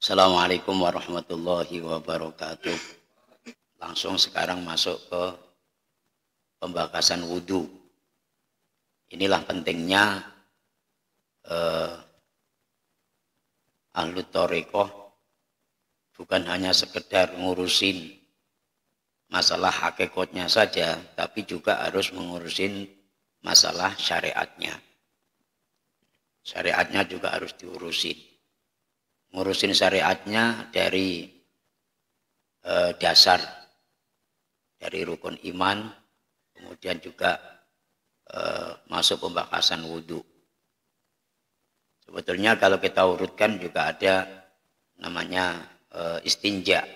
Assalamualaikum warahmatullahi wabarakatuh. Langsung sekarang masuk ke pembahasan wudhu. Inilah pentingnya ahlu thariqah bukan hanya sekedar ngurusin masalah hakikatnya saja, tapi juga harus mengurusin masalah syariatnya. Syariatnya juga harus diurusin. Ngurusin syariatnya dari dasar, dari rukun iman, kemudian juga masuk pembahasan wudhu. Sebetulnya kalau kita urutkan juga ada namanya istinja,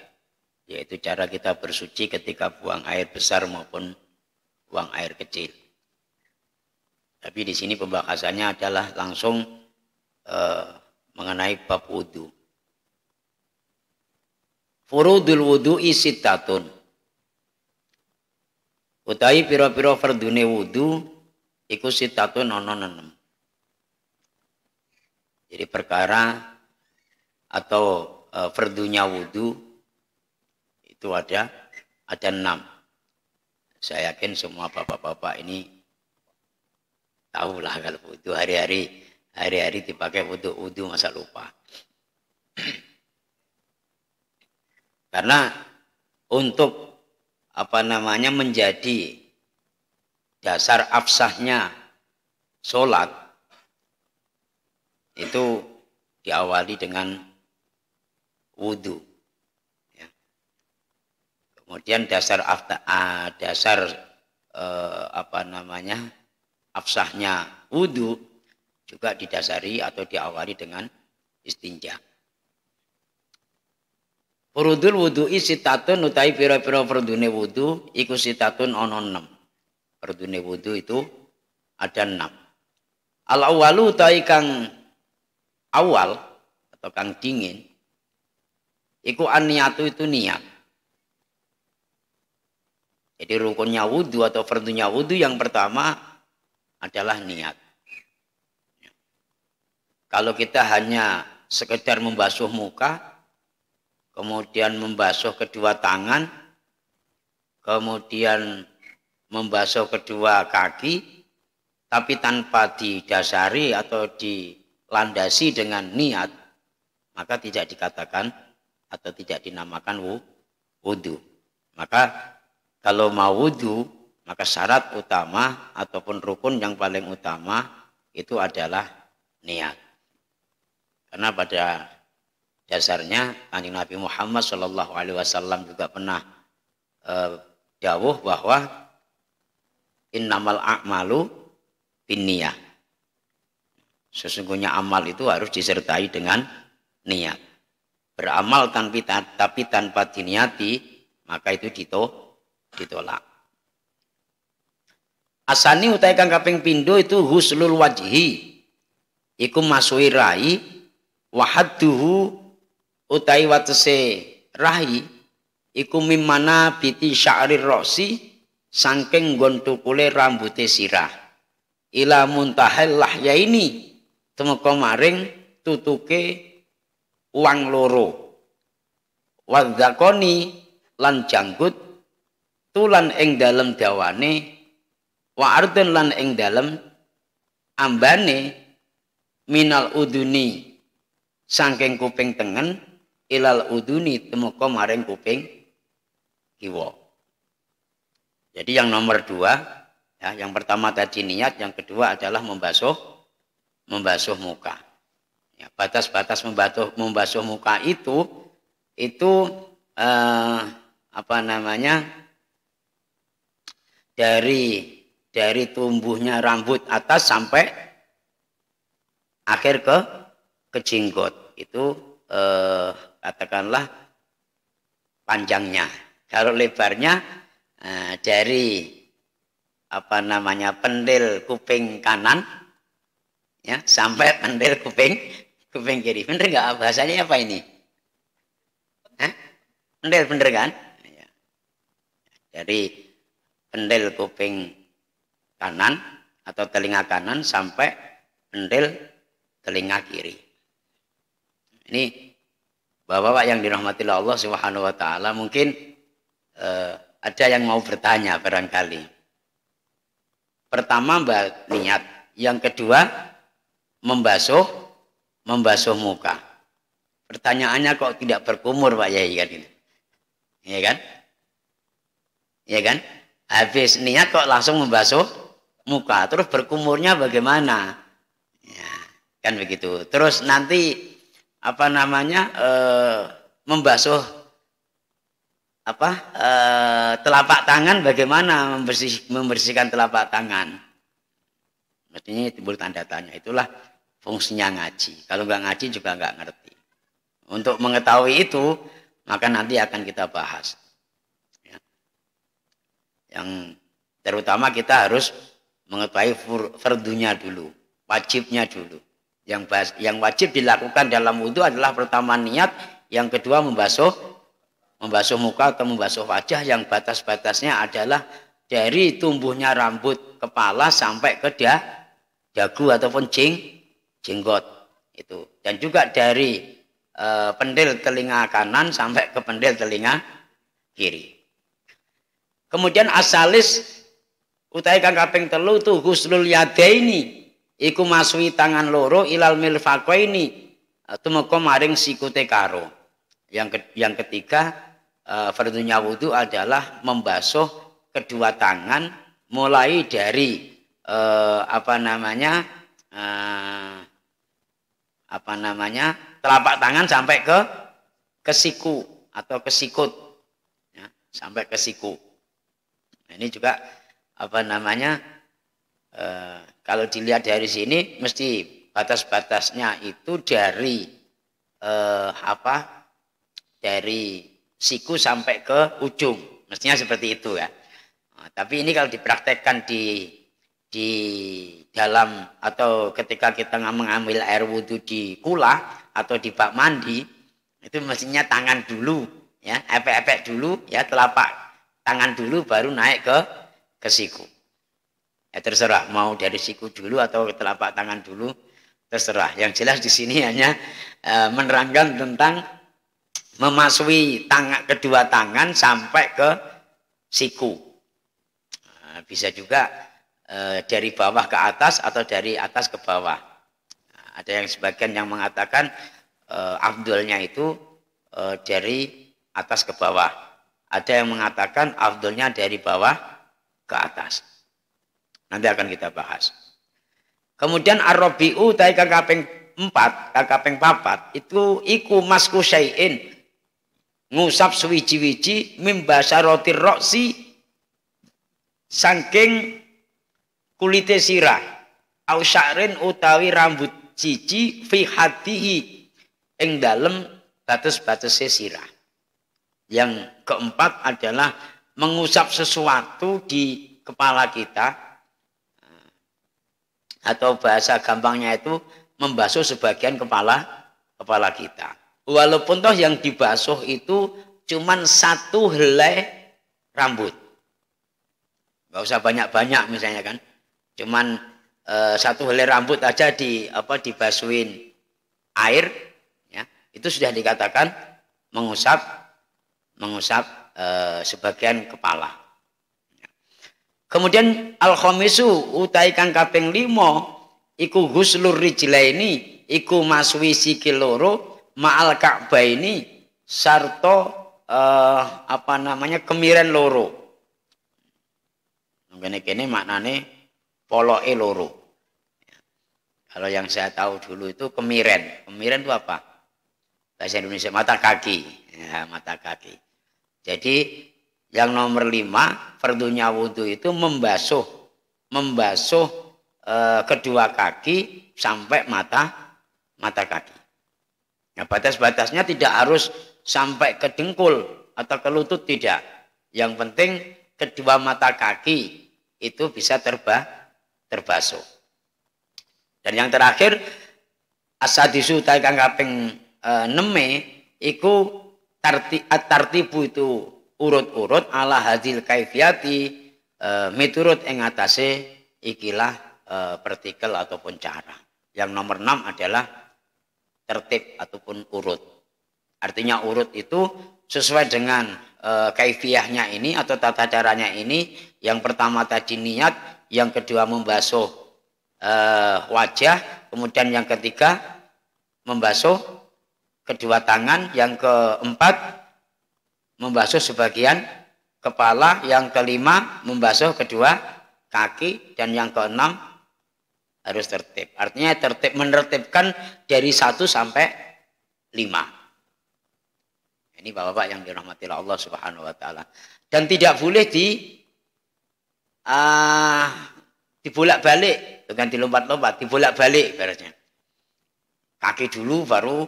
yaitu cara kita bersuci ketika buang air besar maupun buang air kecil. Tapi di sini pembahasannya adalah langsung mengenai bab wudhu. Furudul wudhu'i sittatun. Utawi pira-pira fardune wudhu iku sittatun ana 6. Jadi perkara atau fardunya wudhu itu ada 6. Saya yakin semua bapak-bapak ini tahulah kalau wudhu hari-hari dipakai wudhu masa lupa. Karena untuk menjadi dasar absahnya sholat itu diawali dengan wudhu. Ya. Kemudian absahnya wudhu juga didasari atau diawali dengan istinja. Furudul wudhu'i sittatun utai pira-pira fardune wudhu iku sittatun ana 6. Fardune wudhu itu ada 6. Al awalu utai kang awal atau kang dingin iku an-niyatu itu niat. Jadi rukunnya wudhu atau fardunya wudhu yang pertama adalah niat. Kalau kita hanya sekedar membasuh muka, kemudian membasuh kedua tangan, kemudian membasuh kedua kaki, tapi tanpa didasari atau dilandasi dengan niat, maka tidak dikatakan atau tidak dinamakan wudhu. Maka kalau mau wudhu, maka syarat utama ataupun rukun yang paling utama itu adalah niat. Karena pada dasarnya Kanjeng Nabi Muhammad SAW juga pernah dawuh bahwa innamal a'malu binniyah. Sesungguhnya amal itu harus disertai dengan niat. Beramal tapi tanpa diniati, maka itu ditolak. Asani utai kang kaping pindho itu huslul wajhi. Iku masuhi rai wahadduhu utai watese rahi iku mimana biti sya'rir rosi saking nggon tukule rambute sirah ila muntahil lahya ini temeka maring tutuke uang loro wadzakoni lan janggut tulan ing dalem dawane wa ardun lan ing dalem ambane minal uduni saking kuping tengen ilal uduni temeka maring kuping kiwa. Jadi yang nomor 2 ya, yang pertama tadi niat, yang kedua adalah membasuh muka. Ya, batas-batas membasuh muka itu dari tumbuhnya rambut atas sampai akhir ke jenggot. Itu katakanlah panjangnya. Kalau lebarnya dari pendil kuping kanan ya sampai pendil kuping kiri. Bener nggak bahasanya apa ini? Bener kan? Ya. Dari pendil kuping kanan atau telinga kanan sampai pendil telinga kiri. Ini Bapak-bapak yang dirahmati Allah Subhanahu wa taala, mungkin ada yang mau bertanya barangkali. Pertama niat, yang kedua membasuh muka. Pertanyaannya kok tidak berkumur Pak Yai kan gitu. Iya kan? Iya kan? Habis niat kok langsung membasuh muka, terus berkumurnya bagaimana? Ya, kan begitu. Terus nanti apa namanya membasuh telapak tangan, bagaimana membersihkan telapak tangan? Mestinya timbul tanda tanya. Itulah fungsinya ngaji. Kalau nggak ngaji juga nggak ngerti. Untuk mengetahui itu, maka nanti akan kita bahas. Ya. Yang terutama kita harus mengetahui fardunya dulu, wajibnya dulu. Yang wajib dilakukan dalam wudhu adalah pertama niat, yang kedua membasuh muka atau membasuh wajah, yang batas-batasnya adalah dari tumbuhnya rambut kepala sampai ke dagu ataupun jenggot itu, dan juga dari pendil telinga kanan sampai ke pendil telinga kiri. Kemudian asalis utai kang kaping telu tu huslul yadaini, iku masui tangan loro ilal milfaqaini, tumeka maring sikute karo. Yang ketiga fardunya wudu adalah membasuh kedua tangan mulai dari telapak tangan sampai ke siku atau ke sikut, ya, sampai ke siku. Nah, ini juga kalau dilihat dari sini mesti batas-batasnya itu dari dari siku sampai ke ujung, mestinya seperti itu ya. Nah, tapi ini kalau dipraktekkan di dalam atau ketika kita mengambil air wudhu di kula atau di bak mandi, itu mestinya tangan dulu ya, epek-epek dulu ya, telapak tangan dulu baru naik ke siku. Ya terserah mau dari siku dulu atau telapak tangan dulu, terserah. Yang jelas di sini hanya menerangkan tentang memasui kedua tangan sampai ke siku. Nah, bisa juga dari bawah ke atas atau dari atas ke bawah. Nah, ada yang sebagian yang mengatakan afdolnya itu dari atas ke bawah. Ada yang mengatakan afdolnya dari bawah ke atas. Nanti akan kita bahas. Kemudian ar-rabi'u tai kaping 4, kaping 4 itu iku masku syai'in, ngusap suwiji-wiji mimbasarotir roksi saking kulite sirah, au sya'rin utawi rambut siji fi hadihi ing dalem batas-batase sirah. Yang keempat adalah mengusap sesuatu di kepala kita, atau bahasa gampangnya itu membasuh sebagian kepala kita. Walaupun toh yang dibasuh itu cuman satu helai rambut, nggak usah banyak-banyak misalnya kan, cuman satu helai rambut aja dibasuhin air, ya, itu sudah dikatakan mengusap sebagian kepala. Kemudian al-khamisu utai kang kaping 5 iku ghuslur rijlaini, iku maswi sikil loro ma'al ka'baini sarta kemiren loro. Kene maknane poloke loro. Kalau yang saya tahu dulu itu kemiren. Kemiren itu apa? Bahasa Indonesia mata kaki. Ya, mata kaki. Jadi yang nomor 5 fardunya wudhu itu membasuh kedua kaki sampai mata kaki. Nah, batas-batasnya tidak harus sampai ke dengkul atau ke lutut, tidak. Yang penting kedua mata kaki itu bisa terbasuh. Dan yang terakhir asadisu ta kang kaping 6 iku tartibu itu urut-urut ala hadil kaifiyati, miturut ing atase ikilah partikel ataupun cara. Yang nomor 6 adalah tertib ataupun urut. Artinya urut itu sesuai dengan kaifiyahnya ini atau tata caranya ini. Yang pertama tadi niat, yang kedua membasuh wajah, kemudian yang ketiga membasuh kedua tangan, yang keempat membasuh sebagian kepala, yang kelima membasuh kedua kaki, dan yang keenam harus tertib. Artinya tertib, menertibkan dari 1 sampai 5. Ini bapak-bapak yang dirahmati Allah Subhanahu wa taala. Dan tidak boleh dibolak-balik, bukan dilompat-lompat, dibolak-balik ibaratnya. Kaki dulu baru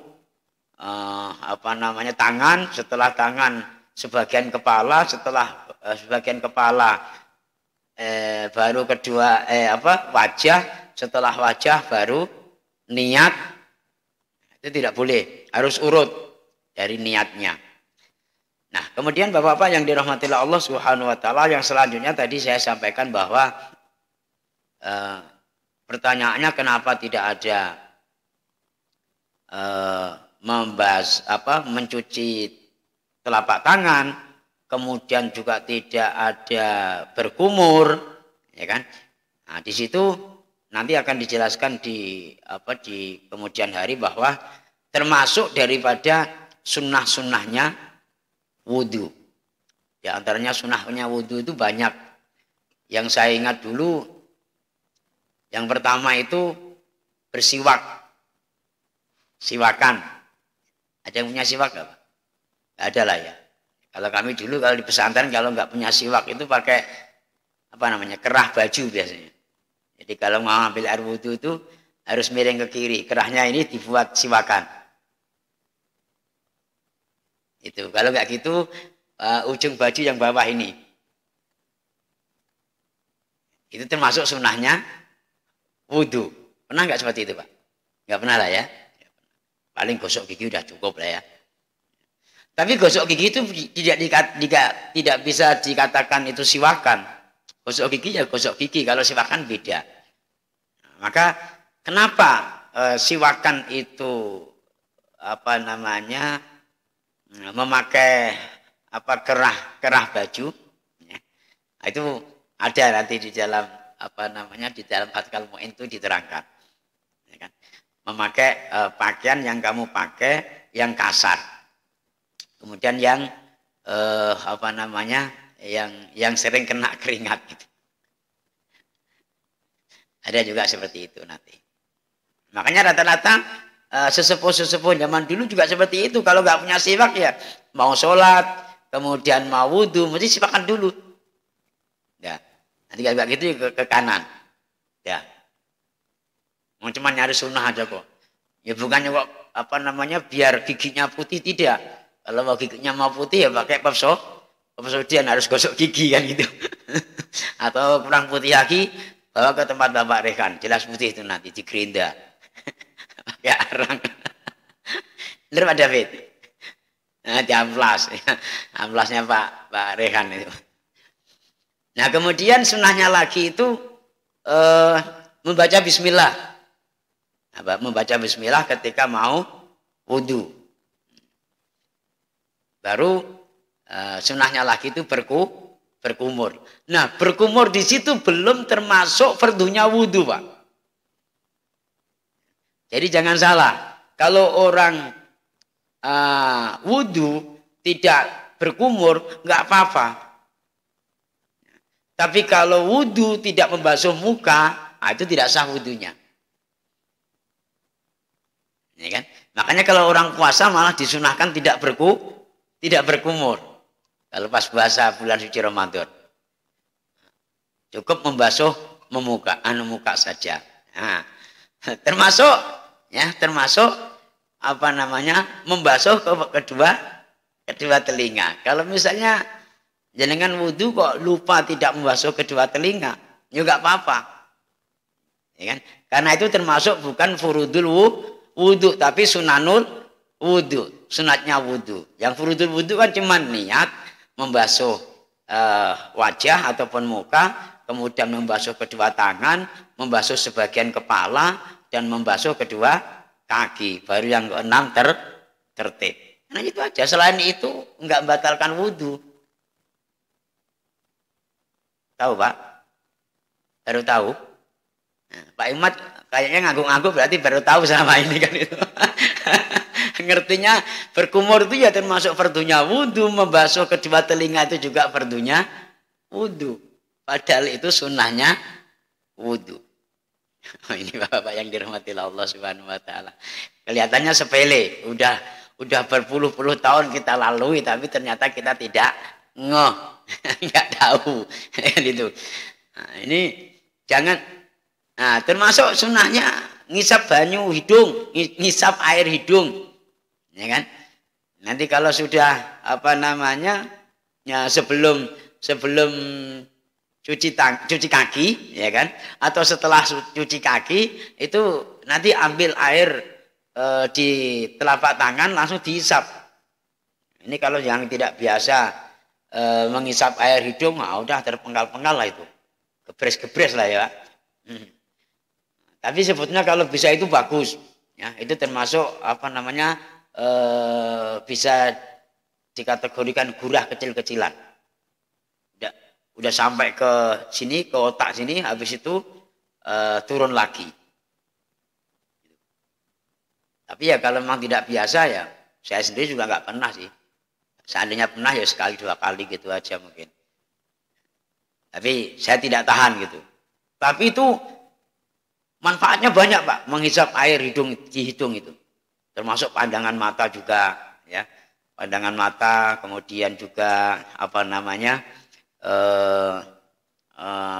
tangan, setelah tangan sebagian kepala, setelah sebagian kepala baru kedua wajah, setelah wajah baru niat. Itu tidak boleh, harus urut dari niatnya. Nah, kemudian bapak-bapak yang dirahmati Allah Subhanahu wa taala, yang selanjutnya tadi saya sampaikan bahwa pertanyaannya kenapa tidak ada mencuci telapak tangan, kemudian juga tidak ada berkumur, ya kan? Nah, di situ nanti akan dijelaskan di kemudian hari bahwa termasuk daripada sunnah-sunnahnya wudhu. Di antaranya sunnahnya wudhu itu banyak. Yang saya ingat dulu, yang pertama itu bersiwak, siwakan. Ada yang punya siwak nggak, Pak? Nggak ada lah ya. Kalau kami dulu kalau di pesantren kalau nggak punya siwak itu pakai kerah baju biasanya. Jadi kalau mau ambil air wudhu itu harus miring ke kiri, kerahnya ini dibuat siwakan. Itu kalau nggak gitu ujung baju yang bawah ini. Itu termasuk sunnahnya wudhu. Pernah nggak seperti itu, Pak? Nggak pernah lah ya. Paling gosok gigi udah cukup lah ya. Tapi gosok gigi itu tidak bisa dikatakan itu siwakan. Gosok gigi ya gosok gigi, kalau siwakan beda. Maka kenapa siwakan itu memakai kerah baju? Nah, itu ada nanti di dalam di dalam Fathul Mu'in itu diterangkan. Ya kan? Memakai pakaian yang kamu pakai yang kasar. Kemudian yang yang sering kena keringat gitu. Ada juga seperti itu nanti. Makanya rata-rata sesepuh-sesepuh zaman dulu juga seperti itu. Kalau nggak punya siwak ya mau sholat, kemudian mau wudhu, mesti siwakan dulu. Ya, nanti kalau gitu ke kanan. Ya, mau cuma nyari sunnah aja kok. Ya bukannya kok biar giginya putih, tidak. Kalau mau giginya mau putih ya pakai pepsodian, harus gosok gigi kan gitu. Atau kurang putih lagi, bawa ke tempat Bapak Rehan, jelas putih itu nanti di gerinda. Pakai arang. Benar Pak David? Nah, di amplas. Amplasnya Pak Rehan itu. Nah, kemudian sunnahnya lagi itu membaca bismillah. Membaca bismillah ketika mau wudhu. Baru sunnahnya lagi itu berkumur. Nah, berkumur di situ belum termasuk fardunya wudhu, Pak. Jadi jangan salah. Kalau orang wudhu tidak berkumur, nggak apa-apa. Tapi kalau wudhu tidak membasuh muka, itu tidak sah wudhunya. Ya kan? Makanya kalau orang puasa malah disunahkan tidak berkumur. Kalau pas puasa bulan suci Ramadan. Cukup membasuh muka saja. Nah, termasuk membasuh kedua telinga. Kalau misalnya jenengan wudhu kok lupa tidak membasuh kedua telinga, ya enggak apa-apa. Ya kan? Karena itu termasuk bukan furudul wudhu, tapi sunanul wudhu, sunatnya wudhu. Yang furudul wudhu kan cuma niat membasuh wajah ataupun muka, kemudian membasuh kedua tangan, membasuh sebagian kepala, dan membasuh kedua kaki. Baru yang keenam tertib. Nah itu aja. Selain itu enggak membatalkan wudhu. Tahu Pak? Baru tahu. Nah, Pak Imat kayaknya ngangguk-ngangguk berarti baru tahu sama ini kan itu. Ngertinya berkumur itu ya termasuk fardunya wudhu. Membasuh kedua telinga itu juga fardunya wudhu. Padahal itu sunnahnya wudhu. Ini Bapak yang dirahmati Allah Subhanahu wa taala. Kelihatannya sepele, udah berpuluh-puluh tahun kita lalui tapi ternyata kita tidak ngeh, enggak tahu gitu. Nah, ini jangan termasuk sunnahnya ngisap banyu hidung, ngisap air hidung. Ya kan? Nanti kalau sudah ya sebelum cuci kaki, ya kan? Atau setelah cuci kaki itu nanti ambil air di telapak tangan langsung dihisap. Ini kalau yang tidak biasa menghisap air hidung, udah terpenggal-penggal lah itu, gebres-gebres lah ya. Tapi sebetulnya kalau bisa itu bagus, ya itu termasuk bisa dikategorikan gurah kecil-kecilan. Udah sampai ke sini, ke otak sini, habis itu turun lagi. Tapi ya kalau memang tidak biasa ya, saya sendiri juga nggak pernah sih. Seandainya pernah ya sekali dua kali gitu aja mungkin. Tapi saya tidak tahan gitu. Tapi itu manfaatnya banyak Pak, menghisap air di hidung itu. Termasuk pandangan mata juga, ya. Pandangan mata, kemudian juga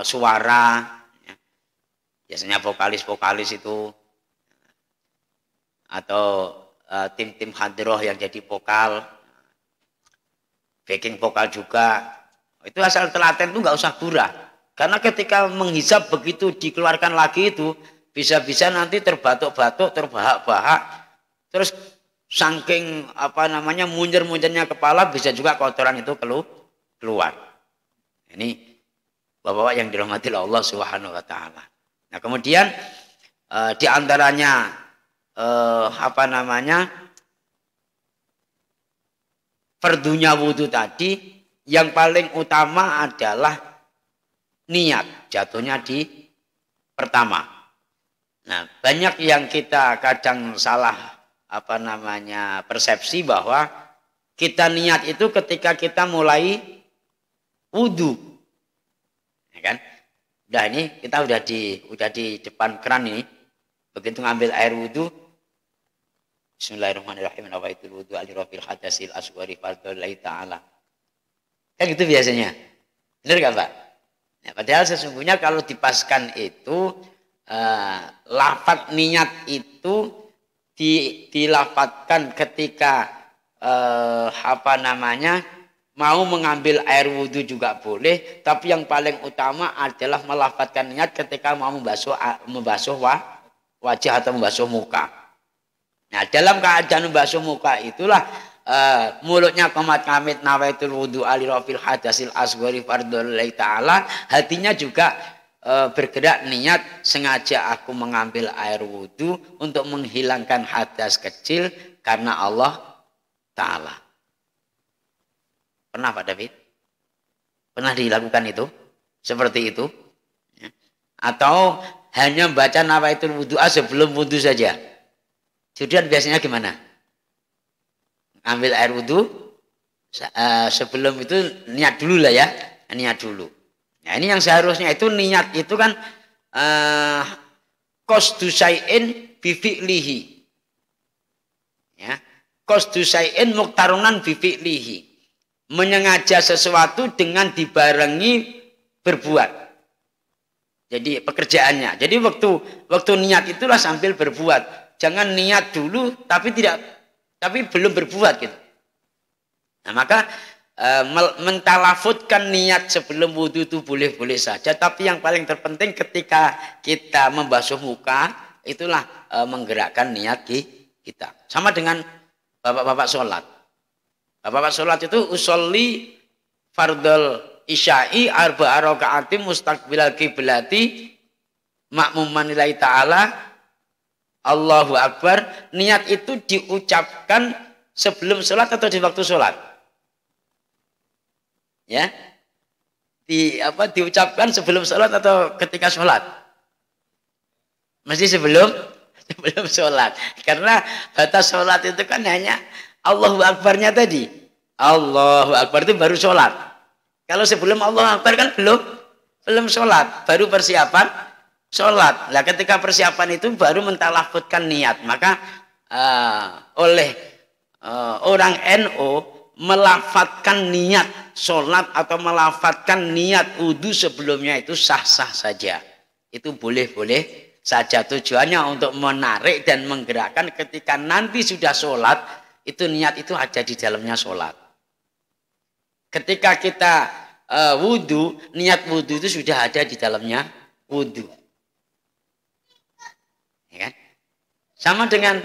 suara, ya. Biasanya vokalis itu atau tim-tim hadroh yang jadi vokal, backing vokal juga, itu asal telaten itu nggak usah gurah, karena ketika menghisap begitu dikeluarkan lagi itu bisa-bisa nanti terbatuk-batuk, terbahak-bahak, terus saking munyer-munyernya kepala bisa juga kotoran itu keluar. Ini bapak-bapak yang dirahmati Allah Subhanahu wa taala. Nah, kemudian di antaranya fardunya wudhu tadi yang paling utama adalah niat, jatuhnya di pertama. Nah, banyak yang kita kadang salah persepsi bahwa kita niat itu ketika kita mulai wudhu, ya kan? Udah ini kita udah di depan keran ini, begitu ngambil air wudhu, Bismillahirrahmanirrahim. Nawaitul wudhu alirofil hadasil aswari fardhulillahi ta'ala. Kan gitu biasanya. Benar gak Pak? Ya, padahal sesungguhnya kalau dipaskan itu lafaz niat itu dilafatkan ketika mau mengambil air wudhu juga boleh, tapi yang paling utama adalah melafatkan niat ketika mau membasuh wajah atau membasuh muka. Nah, dalam keadaan membasuh muka itulah mulutnya qomat kamit nawaitul wudhu alirofil hadasil asghari fardhulillahi ta'ala, hatinya juga bergerak niat sengaja aku mengambil air wudhu untuk menghilangkan hadas kecil karena Allah Ta'ala. Pernah Pak David? Pernah dilakukan itu? Seperti itu? Atau hanya baca nawaitul wudhu'a sebelum wudhu saja? Kemudian biasanya gimana? Ambil air wudhu, sebelum itu niat dulu lah ya. Niat dulu. Nah, ini yang seharusnya itu niat itu kan qasdu syai'in bi fi'lihi. Ya, qasdu syai'in muqtarunan bi fi'lihi. Menyengaja sesuatu dengan dibarengi berbuat. Jadi pekerjaannya. Jadi waktu niat itulah sambil berbuat. Jangan niat dulu tapi belum berbuat gitu. Nah, maka mentalafutkan niat sebelum wudhu itu boleh-boleh saja, tapi yang paling terpenting ketika kita membasuh muka itulah menggerakkan niat kita. Sama dengan bapak-bapak sholat. Bapak-bapak sholat itu usolli fardhul isya'i arba'a raka'atin mustaqbilal qiblati ma'muman lillahi ta'ala Allahu Akbar. Niat itu diucapkan sebelum sholat atau di waktu sholat? Ya, diucapkan sebelum sholat atau ketika sholat? Mesti sebelum sholat. Karena batas sholat itu kan hanya Allahu Akbarnya tadi. Allahu Akbar itu baru sholat. Kalau sebelum Allahu Akbar kan belum sholat, baru persiapan sholat. Nah, ketika persiapan itu baru mentalafutkan niat. Maka oleh orang NU melafatkan niat sholat atau melafatkan niat wudu sebelumnya itu sah-sah saja. Itu boleh-boleh saja. Tujuannya untuk menarik dan menggerakkan ketika nanti sudah sholat, itu niat itu ada di dalamnya sholat. Ketika kita wudu, niat wudu itu sudah ada di dalamnya wudu. Ya kan? Sama dengan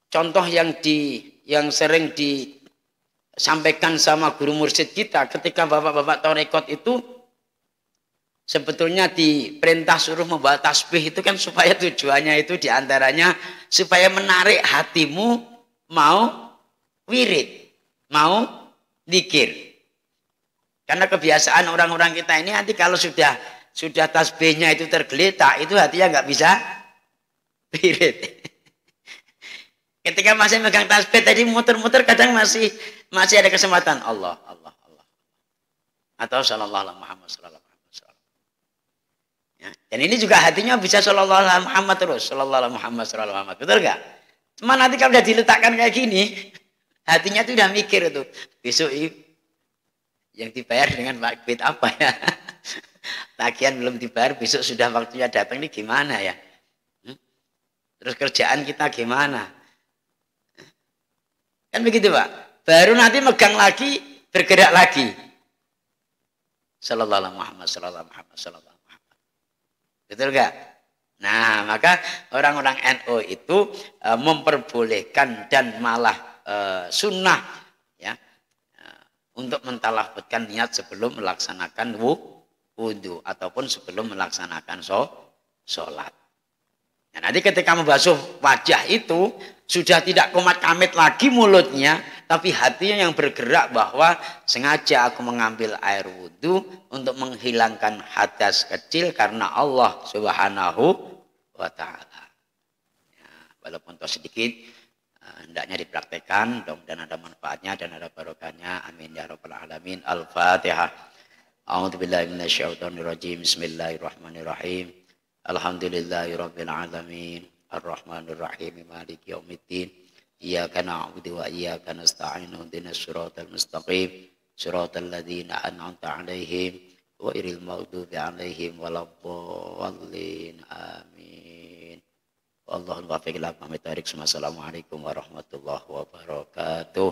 contoh yang sering disampaikan sama guru mursyid kita ketika bapak-bapak tarekat itu sebetulnya diperintah suruh membawa tasbih itu kan supaya tujuannya itu diantaranya supaya menarik hatimu mau wirid, mau zikir. Karena kebiasaan orang-orang kita ini nanti kalau sudah tasbihnya itu tergeletak, itu hatinya nggak bisa wirid. Ketika masih megang tasbih tadi muter-muter kadang masih ada kesempatan Allah atau sallallahu alaihi Muhammad sallallahu alaihi wasallam. Ya, dan ini juga hatinya bisa sallallahu alaihi Muhammad terus, sallallahu alaihi Muhammad sallallahu alaihi Muhammad. Betul enggak? Cuma nanti kalau udah diletakkan kayak gini, hatinya tuh udah mikir itu. Besok yang dibayar dengan duit apa ya? Tagihan belum dibayar, besok sudah waktunya datang, ini gimana ya? Terus kerjaan kita gimana? Kan begitu Pak. Baru nanti megang lagi, bergerak lagi. Sallallahu alaihi Muhammad, sallallahu alaihi Muhammad, sallallahu alaihi Muhammad. Betul enggak? Nah, maka orang-orang NU itu memperbolehkan dan malah sunnah ya untuk mentalafutkan niat sebelum melaksanakan wudu ataupun sebelum melaksanakan sholat. Nah, nanti ketika membasuh wajah itu sudah tidak komat kamit lagi mulutnya, tapi hatinya yang bergerak bahwa sengaja aku mengambil air wudu untuk menghilangkan hadas kecil karena Allah Subhanahu wa Ta'ala. Ya, walaupun toh sedikit, hendaknya dipraktekkan, dan ada manfaatnya dan ada barokahnya. Amin ya rabbal alamin. Al-Fatihah. A'udzubillahi minasyaitonirrajim. Bismillahirrahmanirrahim. Alhamdulillahirabbil alamin. Ar-Rahmanir Rahim. Maliki yaumiddin. Iyyaka na'budu wa iyyaka nasta'in. Ihdinas siratal mustaqim. Siratal ladzina an'amta 'alaihim ghairil maghdubi 'alaihim waladdallin. Amin. Wallahul muwaffiq ila aqwamit thoriq. Wassalamualaikum warahmatullahi wabarakatuh.